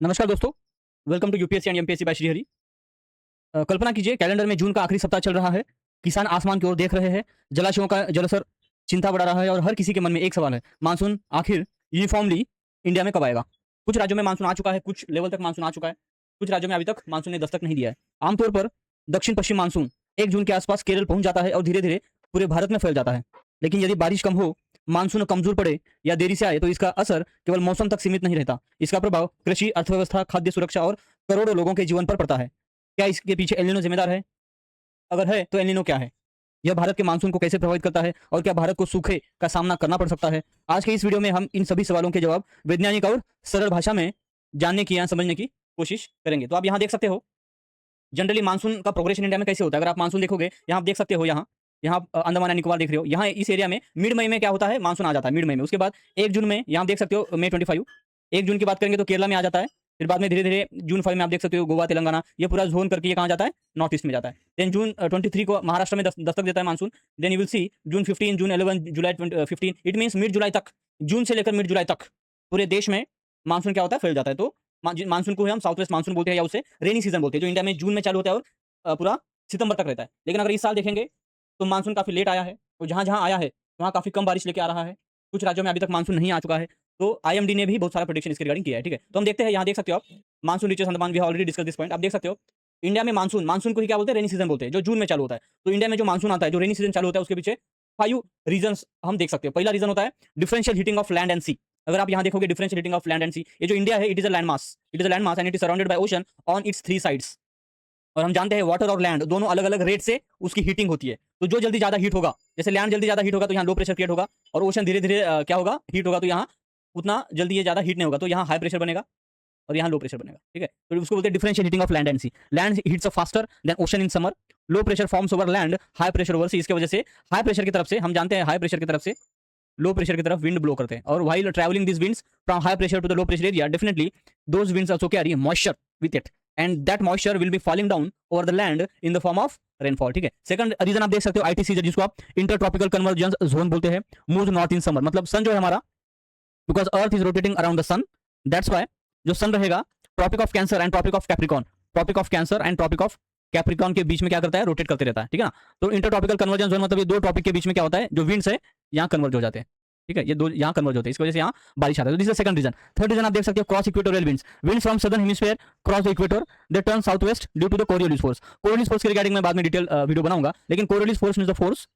नमस्कार दोस्तों, welcome to UPSC and MPSC by Shri Hari. कल्पना कीजिए कैलेंडर में जून का आखिरी सप्ताह चल रहा है। किसान आसमान की ओर देख रहे हैं। जलाशयों का जलस्तर चिंता बढ़ा रहा है और हर किसी के मन में एक सवाल है, मानसून आखिर यूनिफॉर्मली इंडिया में कब आएगा। कुछ राज्यों में मानसून आ चुका है, कुछ लेवल तक मानसून आ चुका है, कुछ राज्यों में अभी तक मानसून ने दस्तक नहीं दिया है। आमतौर पर दक्षिण पश्चिम मानसून 1 जून के आसपास केरल पहुंच जाता है और धीरे धीरे पूरे भारत में फैल जाता है। लेकिन यदि बारिश कम हो, मानसून कमजोर पड़े या देरी से आए तो इसका असर केवल मौसम तक सीमित नहीं रहता। इसका प्रभाव कृषि, अर्थव्यवस्था, खाद्य सुरक्षा और करोड़ों लोगों के जीवन पर पड़ता है। क्या इसके पीछे एल नीनो जिम्मेदार है? अगर है तो एल नीनो क्या है? यह भारत के मानसून को कैसे प्रभावित करता है और क्या भारत को सूखे का सामना करना पड़ सकता है? आज के इस वीडियो में हम इन सभी सवालों के जवाब वैज्ञानिक और सरल भाषा में जानने की या समझने की कोशिश करेंगे। तो आप यहाँ देख सकते हो जनरली मानसून का प्रोग्रेशन इंडिया में कैसे होता है। अगर आप मानसून देखोगे, यहाँ आप देख सकते हो, यहाँ यहाँ आप अंडमान एंड निकोबार देख रहे हो। यहाँ इस एरिया में मिड मई में क्या होता है, मानसून आ जाता है मिड मई में। उसके बाद 1 जून में यहाँ आप देख सकते हो मई 25, 1 जून की बात करेंगे तो केरला में आ जाता है। फिर बाद में धीरे धीरे जून 5 में आप देख सकते हो गोवा, तेलंगाना, ये पूरा जोन करके ये कहाँ जाता है, नॉर्थ ईस्ट में जाता है। देन जून 23 को महाराष्ट्र में दस्तक देता है monsoon. Then you will see June 15, June 11, July 15, it means mid July तक, जून से लेकर मिड जुलाई तक पूरे देश में मानसून क्या होता है, फैल जाता है। तो मानसून को हम साउथ वेस्ट मानसून बोलते हैं या उसे रेनी सीजन बोलते हैं, जो इंडिया में जून में चालू होता है और पूरा सितंबर तक रहता है। लेकिन अगर इस साल देखेंगे तो मानसून काफ़ी लेट आया है और जहाँ-जहाँ आया है वहाँ काफ़ी कम बारिश लेके आ रहा है। कुछ राज्यों में अभी तक मानसून नहीं आ चुका है। तो आईएमडी ने भी बहुत सारा प्रेडिक्शन इसके रिगार्डिंग किया है, ठीक है। तो हम देखते हैं, यहाँ देख सकते हो आप, monsoon reaches Andaman, we have already discuss this point. आप देख सकते हो इंडिया में मानसून को ही क्या बोलते हैं, रेनी सीजन बोलते हैं, जो जून में चालू होता है। तो इंडिया में जो मानसून आता है, जो रेनी सीजन चालू होता है, उसके पीछे 5 रीजंस हम देख सकते हो। पहला रीजन होता है differential heating of land and sea. अगर आप यहाँ देखोगे differential heating of land and sea, ये जो इंडिया है, it is a land mass, and it is surrounded by ocean on its 3 sides. और हम जानते हैं वाटर और लैंड दोनों अलग-अलग रेट से उसकी हीटिंग होती है। तो जो जल्दी ज़्यादा हीट होगा, जैसे लैंड जल्दी ज़्यादा हीट होगा तो यहाँ लो प्रेशर क्रिएट होगा, और ओशन धीरे-धीरे क्या होगा, हीट होगा, तो यहाँ उतना जल्दी ये ज़्यादा हीट नहीं होगा, तो यहाँ हाई प्रेशर बनेगा और यहाँ लो प्रेशर बनेगा, ठीक है। तो उसको बोलते हैं differential heating of land and sea. Land heats up faster than ocean in summer, low pressure forms over land, high pressure over sea. इसकी वजह से हाई प्रेशर की तरफ से, हम जानते हैं हाई प्रेशर की तरफ से लो प्रेशर की तरफ विंड ब्लो करते हैं, और while travelling this winds from high pressure to the low pressure area, definitely those winds also carry moisture with it, and that moisture will be falling down over the land in the form of rainfall, ठीक है। Second reason आप देख सकते हो ITC, जिसको आप inter tropical convergence zone बोलते हैं, मूव नॉर्थ इन समर। मतलब सन जो है हमारा, because earth is rotating around the sun, that's why जो सन रहेगा tropic of cancer and tropic of capricorn, tropic of cancer and tropic of capricorn के बीच में क्या करता है, रोटेट करते रहता है, ठीक है ना। तो इंटर ट्रॉपिकल कन्वर्जेंस जोन मतलब ये दो टॉपिक के बीच में क्या होता है, जो विंड्स है यहाँ कन्वर्ज हो जाते हैं, ठीक है। ये दो यहाँ कन्वर्ज होते हैं, इसकी वजह से यहाँ बारिश आता है। तो this is second region. Third region आप देख सकते हो cross equatorial winds, winds from southern hemisphere cross the equator, they turn south west due to the coriolis force. Coriolis force के रिगार्डिंग मैं बाद में डिटेल वीडियो बनाऊंगा, लेकिन coriolis force is the force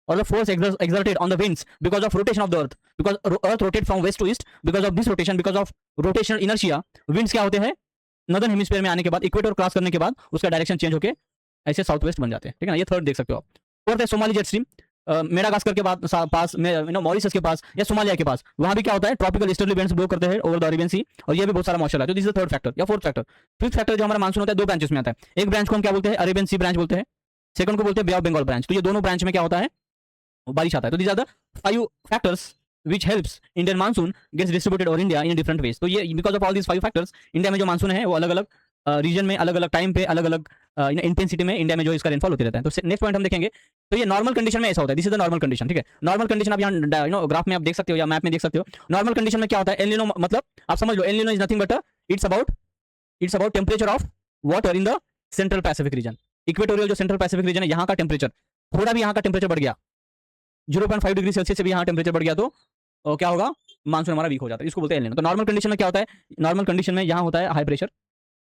or the force exerted on the winds because of rotation of the earth, because earth rotate from west to east, because of this rotation, because of rotational inertia, winds क्या होते हैं, northern hemisphere में आने के बाद, equator cross करने के बाद उसका डायरेक्शन चेंज होकर ऐसे साउथ वेस्ट बन जाते हैं, ठीक है ना। ये थर्ड देख सकते हो आप। फोर्थ है सोमाली जेट स्ट्रीम, मेडागास्कर के बाद पास में, मॉरिशस के पास या सोमालिया के पास, वहां भी क्या होता है, ट्रॉपिकल ईस्टर्ली विंड्स ब्लो करते हैं ओवर द अरेबियन सी, और ये भी बहुत सारा मॉइस्चर है। तो this is the third factor या फोर्थ फैक्टर। फिफ्थ फैक्टर जो हमारा मानसून होता है, दो ब्रांचेस में आता है। एक ब्रांच को हम क्या बोलते हैं, अरेबियन सी ब्रांच बोलते हैं, सेकंड को बोलते हैं बे ऑफ बंगाल ब्रांच। तो ये दोनों ब्रांच में क्या होता है, बारिश आता है। तो these are the 5 factors which helps Indian monsoon gets distributed over India in different ways। तो ये because of all these 5 factors, India में जो मानसून है वो अलग-अलग रीजन में, अलग-अलग टाइम पे, अलग-अलग इंटेंसिटी में इंडिया में जो इसका रेनफॉल होते रहता है। तो नेक्स्ट पॉइंट हम देखेंगे, तो ये नॉर्मल कंडीशन में ऐसा होता है, this is the normal condition, ठीक है। नॉर्मल कंडीशन आप यहाँ ग्राफ में आप देख सकते हो या मैप में देख सकते हो। नॉर्मल कंडीशन में क्या होता है, एल नीनो मतलब आप समझ लो, El Nino is nothing but it's about temperature of water in the central Pacific region. Equatorial जो सेंट्रल पैसिफिक रीजन है, यहाँ का टेम्परेचर, थोड़ा भी यहाँ का टेम्परेचर बढ़ गया, 0.5 डिग्री सेल्सियस से भी यहाँ टेम्परेचर बढ़ गया, तो क्या होगा, मानसून हमारा वीक हो जाता है, इसको बोलते हैं एल नीनो। तो नॉर्मल कंडीशन में क्या होता है, नॉर्मल कंडीशन में यहाँ होता है हाई प्रेशर,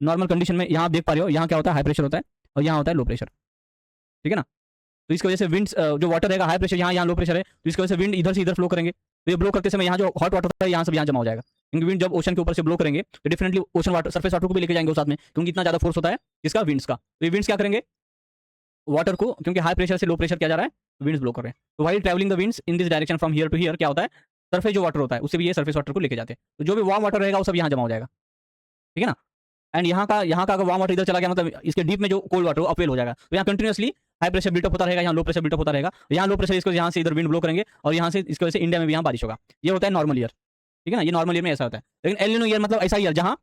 नॉर्मल कंडीशन में यहाँ आप देख पा रहे हो, यहाँ क्या होता है, हाई प्रेशर होता है, और यहाँ होता है लो प्रेशर, ठीक है ना। तो इसकी वजह से विंड्स जो वाटर रहेगा, हाई प्रेशर यहाँ लो प्रेशर है, तो इसकी वजह से विंड इधर से इधर फ्लो करेंगे। तो ये ब्लो करते समय यहाँ जो हॉट वाटर है, यहाँ सब यहाँ जमा हो जाएगा, क्योंकि विंड जब ओशन के ऊपर से ब्लो करेंगे तो definitely ocean water, surface water को भी लेके जाएंगे साथ में, क्योंकि इतना ज्यादा फोर्स होता है इसका विंड्स का। तो ये विंड्स क्या करेंगे, वाटर को, क्योंकि हाई प्रेशर से लो प्रेशर क्या जा रहा है, विंड्स ब्लो कर रहे हैं। तो while travelling the winds in this direction from here to here, क्या होता है, सरफेस जो वाटर होता है उससे भी ये सरफेस वाटर को लेके जाते हैं। तो जो भी वार्म वाटर रहेगा वो सब यहाँ जमा हो जाएगा, ठीक है ना। एंड यहाँ का अगर वार्म वाटर इधर चला गया, मतलब इसके डीप में जो कोल्ड वाटर अपवेल हो जाएगा। तो यहाँ कंटिन्यूअसली हाई प्रेशर बिल्टअप होता रहेगा, यहाँ लो प्रेशर बिल्टअप होता रहेगा, यहाँ लो प्रेशर, इसको यहाँ से इधर विंड ब्लो करेंगे, और यहाँ से इसकी वजह से इंडिया में भी यहाँ बारिश होगा। ये होता है नॉर्मल ईयर, ठीक है ना। ये नॉर्मल ईयर में ऐसा होता है। लेकिन एल नीनो ईयर मतलब ऐसा ईयर जहाँ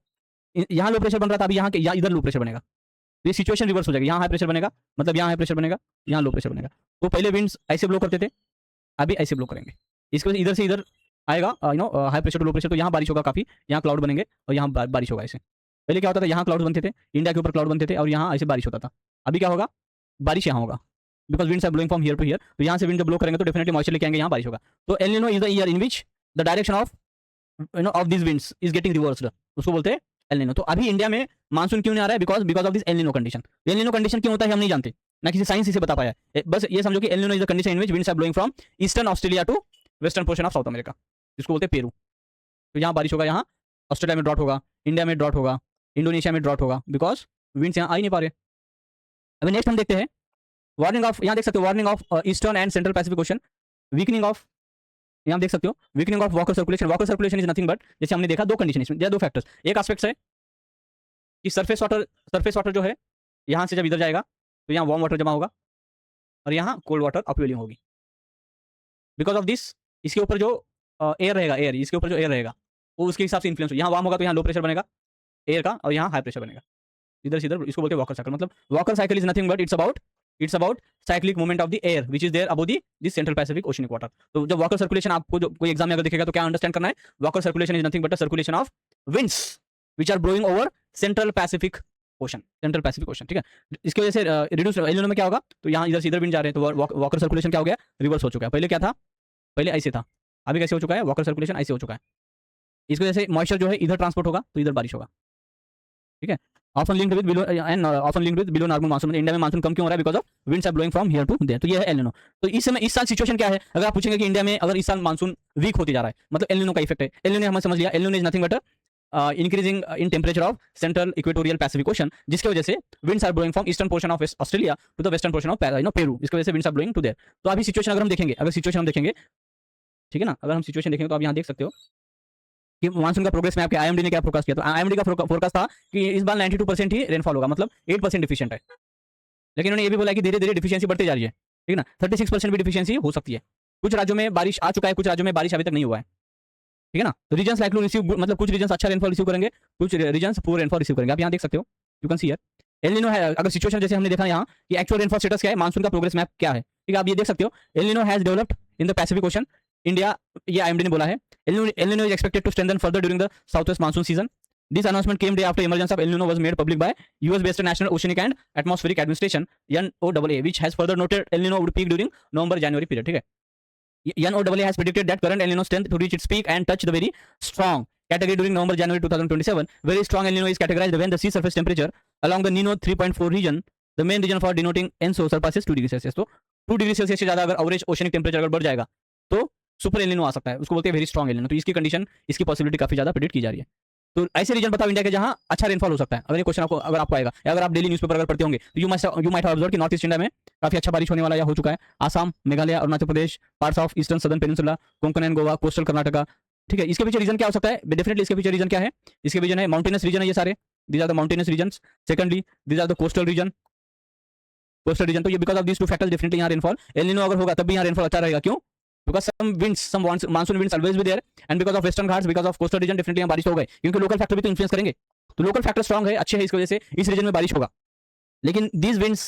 यहाँ लो प्रेशर बन रहा था, अभी यहाँ इधर लो प्रेशर बनेगा, तो ये सिचुएशन रिवर्स हो जाएगी। यहाँ हाई प्रेशर बनेगा, मतलब यहाँ हाई प्रेशर बनेगा, यहाँ लो प्रेशर बनेगा। तो पहले विंड्स ऐसे ब्लो करते थे, अभी ऐसे ब्लो करेंगे, इसकी वजह से इधर से इधर आएगा high pressure to low pressure, तो यहाँ बारिश होगा काफी, यहाँ क्लाउड बनेंगे और यहाँ बारिश होगा ऐसे। पहले क्या होता था, यहाँ क्लाउड बनते थे, इंडिया के ऊपर क्लाउड बनते थे और यहाँ ऐसे बारिश होता था। अभी क्या होगा, बारिश यहाँ होगा, because winds are blowing from here to here. तो यहाँ से विंड जब ब्लो करेंगे तो डेफिनेटली मॉइस्चर लेके आएंगे, यहाँ बारिश होगा। तो L Nino is the year in which the direction of of this winds is getting reversed, उसको बोलते हैं एल निनो। तो अभी इंडिया में मानसून क्यों नहीं आ रहा है, बिकॉज ऑफ दिस एल निनो कंडीशन। एल निनो कंडीशन क्यों होता है हम नहीं जानते, ना किसी साइंस इसे बता पाया है। बस ये समझो कि El Nino is the condition in which winds are blowing from eastern Australia to western portion of South America, जिसको बोलते हैं पेरू। तो यहाँ बारिश होगा, यहाँ ऑस्ट्रेलिया में ड्रॉट होगा, इंडिया में ड्रॉट होगा, इंडोनेशिया में ड्रॉट होगा, बिकॉज विंड्स यहाँ आ ही नहीं पा रहे। अभी नेक्स्ट हम देखते हैं वार्निंग ऑफ, यहाँ देख सकते हो warning of eastern and central Pacific ocean, weakening of, यहाँ देख सकते हो weakening of walker circulation. Walker circulation is nothing but, जैसे हमने देखा दो कंडीशन इसमें, दो फैक्टर्स। एक एस्पेक्ट है कि सरफेस वाटर जो है यहाँ से जब इधर जाएगा तो यहाँ वार्म वाटर जमा होगा और यहाँ कोल्ड वाटर अपवेलिंग होगी। बिकॉज ऑफ दिस इसके ऊपर जो एयर रहेगा, एयर इसके ऊपर जो एयर रहेगा वो उसके हिसाब से इन्फ्लुएंस हो, यहाँ वार्म होगा तो यहाँ लो प्रेशर बनेगा एयर का और यहाँ हाई प्रेशर बनेगा इधर से इधर, इसको बोलते हैं वॉकर साइकिल। मतलब Walker cycle is nothing but it's about cyclic movement of the air which is there above this central Pacific oceanic water. तो जब वॉकर सर्कुलेशन आपको जो कोई एग्जाम में अगर दिखेगा तो क्या अंडरस्टैंड करना है, Walker circulation is nothing but circulation of winds which are blowing over central Pacific ocean, central Pacific ocean, ठीक है। इसकी वजह से रिड्यूस एल निनो में क्या होगा, तो यहाँ इधर से इधर विंड जा रहे हैं तो वॉकर सर्कुलेशन क्या हो गया, रिवर्स हो चुका है। पहले क्या था, पहले ऐसे था, अभी कैसे हो चुका है, वॉकर सर्कुलेशन ऐसे हो चुका है। इसकी वजह से मॉइस्चर जो है इधर ट्रांसपोर्ट होगा तो इधर बारिश होगा, ठीक है। Often linked with below and often linked with below normal monsoon. India में मानसून कम क्यों हो रहा है, because of winds are blowing from here to there. तो ये है एल निनो। तो इस समय इस साल सिचुएशन क्या है, अगर आप पूछेंगे कि इंडिया में अगर इस साल मानसून वीक होते जा रहा है, मतलब एल निनो का इफेक्ट है। एल निनो हमने समझ लिया, El Nino is nothing but increasing in temperature of central equatorial Pacific ocean, जिसकी वजह से winds are blowing from eastern portion of Australia to the western portion of Peru, इसकी वजह से winds are blowing to there. तो अभी situation अगर हम देखेंगे, ठीक है ना, अगर हम सिचुएशन देखेंगे तो आप यहाँ देख सकते हो कि मानसून का प्रोग्रेस में आपके आईएमडी ने क्या फोरकास्ट किया। तो आईएमडी का फोरकास्ट था कि इस बार 92% ही रेनफॉल होगा, मतलब 8% डिफिशिएंट है। लेकिन उन्होंने ये भी बोला कि धीरे धीरे डिफिशियंसी बढ़ती जा रही है, ठीक है ना। 36% भी डिफिशियंसी हो सकती है। कुछ राज्यों में बारिश आ चुका है, कुछ राज्यों में बारिश अभी तक नहीं हुआ है, ठीक है ना। तो रीजन्स लाइक टू रिसीव, मतलब कुछ रीजन्स अच्छा रेनफॉल रिसीव करेंगे, कुछ रीजन्स पुअर रेनफॉल रिसीव करेंगे। आप यहाँ देख सकते हो, you can see here El Nino है। अगर सिचुएशन जैसे हमने देखा यहाँ कि एक्चुअल रेनफॉल स्टेटस क्या है, मानसून का प्रोग्रेस मैप क्या है, ठीक है। आप ये देख सकते हो El Nino has developed in the Pacific ocean India, ये आईएमडी ने बोला है। El Nino is expected to strengthen further during the southwest monsoon season. This announcement came day after emergence of El Nino was made public by US-based National Oceanic and Atmospheric Administration (NOAA), which has further noted El Nino would peak during November-January period, ठीक है। NOAA has predicted that current El Nino strength to reach its peak and touch the very strong category during November-January 2027. Very strong El Nino is categorized when the sea surface temperature along the Nino 3.4 region, the main region for denoting ENSO, surpasses 2 degree Celsius. तो 2 degree Celsius से ज्यादा अगर average oceanic temperature अगर बढ़ जाएगा तो super El Nino आ सकता है, उसको बोलते हैं वेरी स्ट्रॉन्ग एल निनो। तो इसकी कंडीशन, इसकी पॉसिबिलिटी काफी ज्यादा प्रेडिक्ट की जा रही है। तो ऐसे रीजन बताओ इंडिया के जहां अच्छा रेनफॉल हो सकता है। अगर ये क्वेश्चन आपको आएगा, या अगर आप डेली न्यूज़पेपर अगर पढ़ते होंगे तो यू माइट हैव ऑब्जर्व कि नॉर्थ ईस्ट इंडिया में काफी अच्छा बारिश होने वाला या हो चुका है। Assam, Meghalaya, Arunachal Pradesh, parts of eastern southern peninsula, Konkan and Goa, coastal Karnataka, ठीक है। इसके पीछे रीजन क्या हो सकता है, डेफिनेटली इसके पीछे रीजन क्या है, इसके रीजन है माउंटेनस रीजन है ये सारे, these are the mountainous regions. Secondly these are the coastal region, तो ये because of these two factors definitely यहाँ रेनफॉल, एल निनो अगर होगा तब भी यहाँ रेनफॉल अच्छा रहेगा। क्यों, because some monsoon winds always be there, and because of western ghats, because of coastal region, definitely यहाँ बारिश हो गए, क्योंकि लोकल फैक्टर भी तो इन्फ्लुएंस करेंगे। तो लोकल फैक्टर स्ट्रांग है, अच्छे है, इस वजह से इस रीजन में बारिश होगा। लेकिन these winds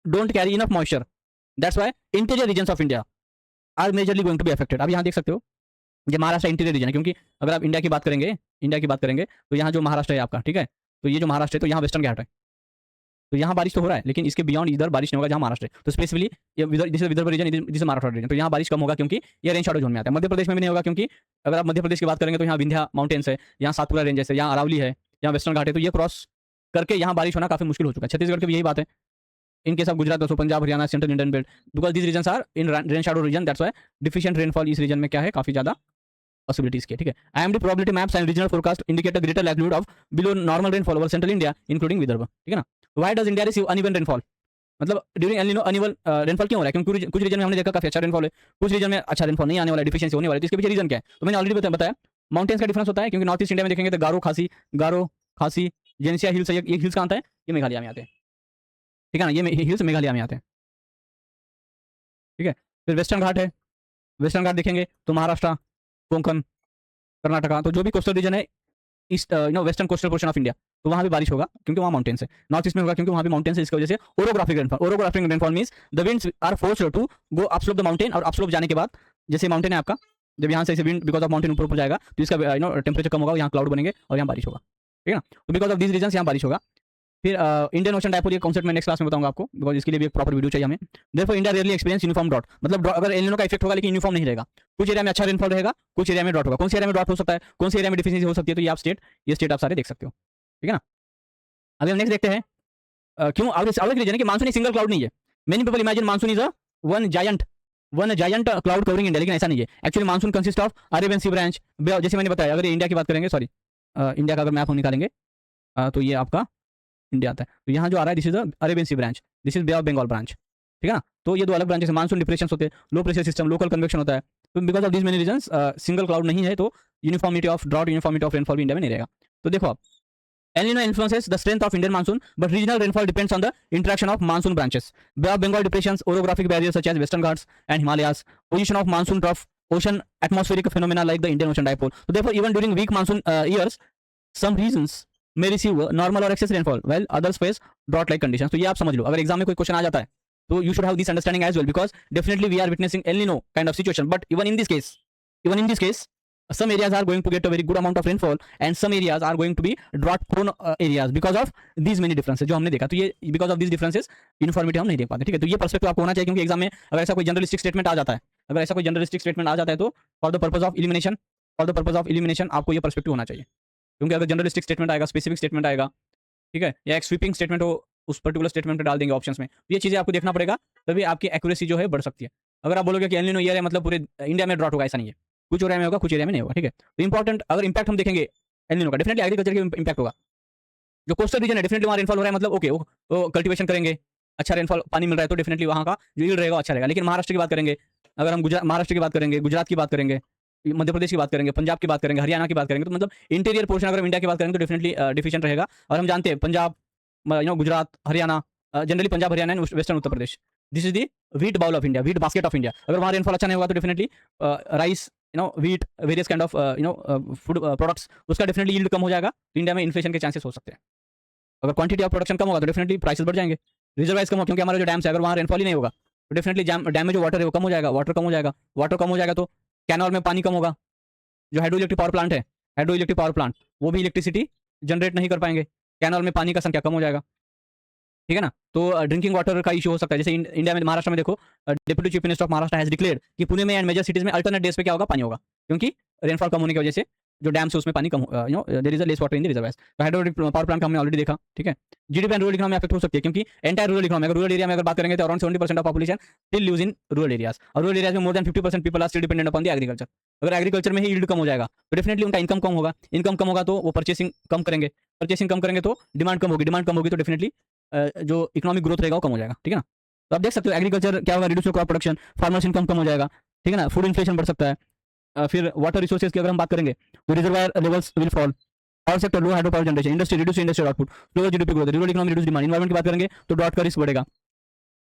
don't carry enough moisture, that's why interior regions of India are majorly going to be affected। अब यहाँ देख सकते हो ये महाराष्ट्र इंटीरियर रीजन है, क्योंकि अगर आप इंडिया की बात करेंगे तो यहाँ जो महाराष्ट्र है आपका, ठीक है, तो ये जो महाराष्ट्र है तो यहाँ वेस्टर्न घाट है, तो यहाँ बारिश तो हो रहा है, लेकिन इसके बियॉन्ड इधर बारिश नहीं होगा जहाँ महाराष्ट्र है। तो स्पेसिफिकली ये विदर्भ रीजन, जिसे महाराष्ट्र रीजन, तो यहाँ बारिश कम होगा क्योंकि ये रेन शैडो जोन में आता है। मध्य प्रदेश में भी नहीं होगा, क्योंकि अगर आप मध्य प्रदेश की बात करेंगे तो यहाँ विंध्या माउंटेन्स है, यहाँ सातपुरा रेंजेस है, यहाँ अरावली है, यहाँ वेस्टर्न घाट है, तो ये क्रॉस करके यहाँ बारिश होना काफी मुश्किल हो चुका है। छत्तीसगढ़ की भी यही बात है, इन केस ऑफ गुजरात, तो Punjab, Haryana, central Indian belt, because this region are in rain shadow region, that's why deficient rainfall इस रीजन में क्या है, काफी ज्यादा possibilities के, ठीक है। IMD probability maps and regional forecast indicate a greater likelihood of below normal rainfall over central India, including Vidarbha, ठीक है ना। Why does India receive uneven rainfall? मतलब during El Nino uneven rainfall क्यों हो रहा है, क्योंकि कुछ रीजन में हमने देखा काफी अच्छा रेनफॉल है, कुछ रीजन में अच्छा रेनफॉल नहीं आने वाला है, डिफिशिएंसी होने वाली है। तो इसके पीछे रीजन क्या है, तो मैंने ऑलरेडी बताया, माउंटेन्स का डिफरेंस होता है, क्योंकि नॉर्थ ईस्ट इंडिया में देखेंगे तो गारो खासी जेनेसिया हिल्स है, ये हिल्स कहाँ आता है, ये मेघालय में आते हैं, ठीक है ना, ये हिल्स मेघालय में आते हैं, ठीक है। फिर वेस्टर्न घाट है, वेस्टर्न घाट देखेंगे तो महाराष्ट्र, कोंकण, कर्नाटका, तो जो भी कोस्टल रीजन है east western coastal portion of India, तो वहाँ भी बारिश होगा क्योंकि वहाँ माउंटेन्स है। नॉर्थ ईस्ट में होगा क्योंकि वहाँ भी माउंटेन्स है, इसकी वजह से orographic rainfall means the winds are forced to go upslope the mountain, और अपस्लोप जाने के बाद जैसे माउंटेन है आपका, जब यहाँ से विंड बिकॉज ऑफ माउंटेन ऊपर जाएगा तो इसका टेम्परेचर कम होगा, यहाँ क्लाउड बनेंगे और यहाँ बारिश होगा। ठीक है ना। तो बिकॉज ऑफ दिस रीजन यहाँ बारिश होगा। फिर इंडियन ओशन डायपोल, ये कॉन्सेप्ट मैं नेक्स्ट क्लास में बताऊंगा आपको, बिकॉज इसके लिए भी एक प्रॉपर वीडियो चाहिए हमें। Therefore India rarely experience uniform drought, मतलब अगर एल निनो का इफेक्ट होगा लेकिन यूनिफॉर्म नहीं रहेगा। कुछ एरिया में अच्छा रेनफॉल रहेगा, कुछ एरिया में ड्रॉट होगा। कौन से एरिया में ड्रॉट हो सकता है, कौन से एरिया में डिफिशियंसी हो सकती है, तो ये स्टेट आप सारे देख सकते हो। ठीक है ना। अभी हम नेक्स्ट देखते हैं क्यों आगे रीजन है कि मानसून एक सिंगल क्लाउड नहीं है। Many people imagine monsoon is a one giant cloud covering India, लेकिन ऐसा नहीं है। Actually monsoon consist of Arabian sea branch, जैसे मैंने बताया। अगर इंडिया की बात करेंगे, सॉरी इंडिया का अगर मैप हम निकालेंगे तो ये आपका इंडिया आता है। तो यहाँ जो आ रहा है, this is Arabian sea branch, this is bay of Bengal branch. ठीक है ना। तो ये दो अलग ब्रांचेस, मानसून डिप्रेशन होते हैं, low pressure system, local convection होता है। तो because of this many reasons single cloud नहीं है, तो uniformity of drought, uniformity of rainfall भी इंडिया में नहीं रहेगा। तो देखो आप, El Nino influences the strength of Indian monsoon, but regional rainfall depends on the interaction of monsoon branches. Bay of Bengal depressions, orographic barriers such as Western Ghats and Himalayas, position of monsoon trough, ocean atmospheric phenomena like the Indian Ocean dipole. So therefore, even during weak monsoon years, some regions may receive normal or excess rainfall, while others face drought-like conditions. तो ये आप समझ लो, अगर exam में कोई question आ जाता है, तो you should have this understanding as well, because definitely we are witnessing El Nino kind of situation. But even in this case, some areas are going to get a very good amount of rainfall and some areas are going to be drought prone areas because of these many differences जो हमने देखा। तो ये because of these differences uniformity हम नहीं देख पाते। ठीक है। तो ये पर्सपेक्टिव आपको होना चाहिए, क्योंकि एग्जाम में अगर ऐसा कोई जनरलिस्टिक स्टेटमेंट आ जाता है, तो for the purpose of elimination आपको ये पर्सपेक्टिव होना चाहिए। क्योंकि अगर जनरलिस्टिक स्टेटमेंट आएगा, स्पेसिफिक स्टेटमेंट आएगा, ठीक है, या एक स्वीपिंग स्टेटमेंट हो, उस पर्टिकुलर स्टेटमेंट पे डाल देंगे ऑप्शंस में, तो ये चीजें आपको देखना पड़ेगा, तभी आपकी एक्यूरेसी जो है बढ़ सकती है। अगर आप बोलोगे कि एल निनो ईयर है मतलब पूरे इंडिया में ड्रॉट होगा, ऐसा नहीं है। कुछ एरिया में होगा, कुछ एरिया में नहीं होगा। ठीक है। तो इंपॉर्टेंट अगर इंपैक्ट हम देखेंगे एल निनो का, डेफिनेटली एग्रीकल्चर के इंपैक्ट होगा। जो कोस्टल रीजन है, डेफिनेटली वहाँ रेनफॉल हो रहा है, मतलब ओके, वो कल्टीवेशन करेंगे, अच्छा रेनफॉल पानी मिल रहा है, तो डेफिनेटली वहाँ का जो यील्ड रहेगा अच्छा रहेगा। लेकिन महाराष्ट्र की बात करेंगे, अगर हम महाराष्ट्र की बात करेंगे, गुजरात की बात करेंगे, मध्य प्रदेश की बात करेंगे, पंजाब की बात करेंगे, हरियाणा की बात करेंगे, तो मतलब इंटीरियर पोर्शन अगर हम इंडिया की बात करेंगे तो डेफिनेटली डिफिशिएंट रहेगा। और हम जानते हैं Punjab, Gujarat, Haryana, generally Punjab, Haryana and western Uttar Pradesh, this is the wheat bowl of India, wheat basket of India. अगर वहाँ रेनफॉल अच्छा नहीं होगा तो definitely rice, wheat, various kind of food products, उसका डेफिनेटली यील्ड कम हो जाएगा। तो इंडिया में इन्फ्लेशन के चांसेस हो सकते हैं। अगर क्वांटिटी ऑफ प्रोडक्शन कम होगा तो डेफिनेटली प्राइसेस बढ़ जाएंगे, रिजर्वाइज कम हो, क्योंकि हमारे जो डैम्स है, अगर वहाँ रेनफॉल ही नहीं होगा तो डेफिनेटली डैम में जो वाटर है वो कम हो जाएगा, वाटर कम हो जाएगा तो कैनल में पानी कम होगा। जो हाइड्रो इलेक्ट्रिक पावर प्लांट वो भी इलेक्ट्रिसिटी जनरेट नहीं कर पाएंगे, कैनल में पानी का संख्या कम हो जाएगा। ठीक है ना। तो ड्रिंकिंग वाटर का इशू हो सकता है। जैसे इंडिया में, महाराष्ट्र में देखो, deputy chief minister of Maharashtra has declared कि पुणे में एंड मेजर सिटीज में अल्टरनेट डेज पे क्या होगा, पानी होगा, क्योंकि रेनफॉल कम होने की वजह से जो डैम से उसमें पानी कम, there is a less water in the reservoirs. तो हाइड्रोलिक पावर प्लांट का हमने ऑलरेडी देखा। ठीक है। GDP and rural economy affect हो सकती है, क्योंकि एंटायर रूरल इकोनॉमी, अगर रूरल एरिया में अगर बात करेंगे तो around 70% of population still lives in rural areas, और रूरल एरियाज में more than 50% people are still dependent upon the agriculture. अगर एग्रीकल्चर में ही यील्ड कम हो जाएगा तो डेफिनेटली उनका इनकम कम होगा तो वो परचेसिंग कम करेंगे तो डिमांड कम होगी तो डेफिनेटली जो इकोनॉमिक ग्रोथ रहेगा वो कम हो जाएगा। ठीक है ना। तो आप देख सकते हो एग्रीकल्चर क्या होगा, reduce crop production, farmers income कम हो जाएगा। ठीक है ना। फूड इन्फ्लेशन बढ़ सकता है। फिर वाटर रिसोर्सेज की अगर हम बात करेंगे तो reservoir levels will fall, power sector low hydro power generation, industry reduce industrial output, slower GDP growth, rural economy reduce demand, environment की बात करेंगे तो ड्रॉट का रिस्क बढ़ेगा,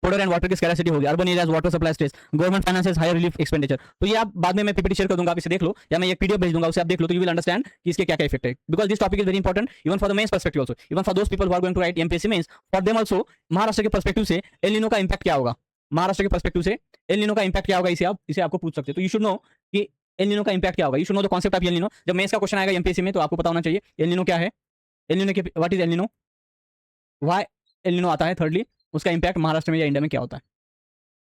वाटर एंड वाटर की स्कैरसिटी होगी, urban areas water supply stress, government finances higher relief expenditure. तो ये आप बाद में मैं पीपीटी शेयर कर दूंगा, आप इसे देख लो, या मैं एक पीडीएफ भेज दूंगा, उसे आप देख लो, तो यू विल अंडरस्टैंड कि इसके क्या क्या इफेक्ट है। Because this topic is very important even for the mains perspective also, even for those people who are going to write MPSC mains, for them also Maharashtra के पर्सपेक्टिव से El Nino का impact क्या होगा, महाराष्ट्र के perspective से El Nino का impact क्या होगा, इसे आपको पूछ सकते हैं। तो यू शुड नो कि एल निनो का इंपैक्ट क्या होगा, you should know the concept of El निनो। जब मेंस का क्वेश्चन आएगा एमपीएससी में तो आपको पता होना चाहिए एल निनो क्या है, एल निनो के what is El Nino, why El Nino आता है, थर्डली उसका इंपैक्ट महाराष्ट्र में या इंडिया में क्या होता है।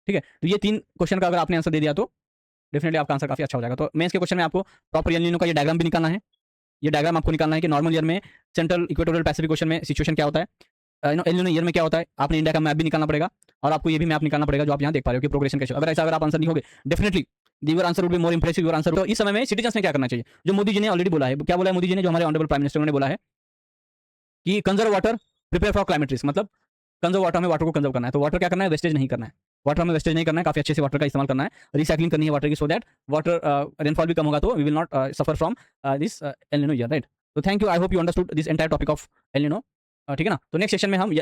ठीक है। तो ये 3 क्वेश्चन का अगर आपने आंसर दे दिया तो डेफिनेटली आपका आंसर काफी अच्छा हो जाएगा। तो मेंस के क्वेश्चन में आपको प्रॉपर एल निनो का ये डायग्राम भी निकालना है। ये डायग्राम आपको निकालना है कि नॉर्मल ईयर में सेंट्रल इक्वेटोरियल पैसिफिक ओशन में सिचुएशन क्या होता है, एल निनो ईयर में क्या होता है। आपने इंडिया का मैप भी निकालना पड़ेगा और आपको ये भी मैप निकालना पड़ेगा जो आप यहाँ देख पा रहे हो कि प्रोग्रेशन कैसे। अगर आप आंसर लिखोगे definitely your answer would be more impressive your answer. तो इस समय में सिटीजन्स ने क्या करना चाहिए, जो मोदी जी ने ऑलरेडी बोला है, क्या बोला है मोदी जी ने, जो हमारे ऑनरेबल प्राइम मिनिस्टर ने बोला है कि conserve water, prepare for climate risk, मतलब कंजर्व वाटर, हमें वाटर को कंजर्व करना है। तो वाटर क्या करना है, वेस्टेज नहीं करना है, वाटर हमें वेस्टेज नहीं करना है, काफी अच्छे से वाटर का इस्तेमाल करना है, रिसाइकलिंग करनी है वाटर की, सो दैट वाटर रेनफॉल भी कम होगा तो we will not suffer from this El Nino year, right. तो thank you, I hope you understood this entire topic of El Nino. ठीक है ना। तो नेक्स्ट सेशन में हम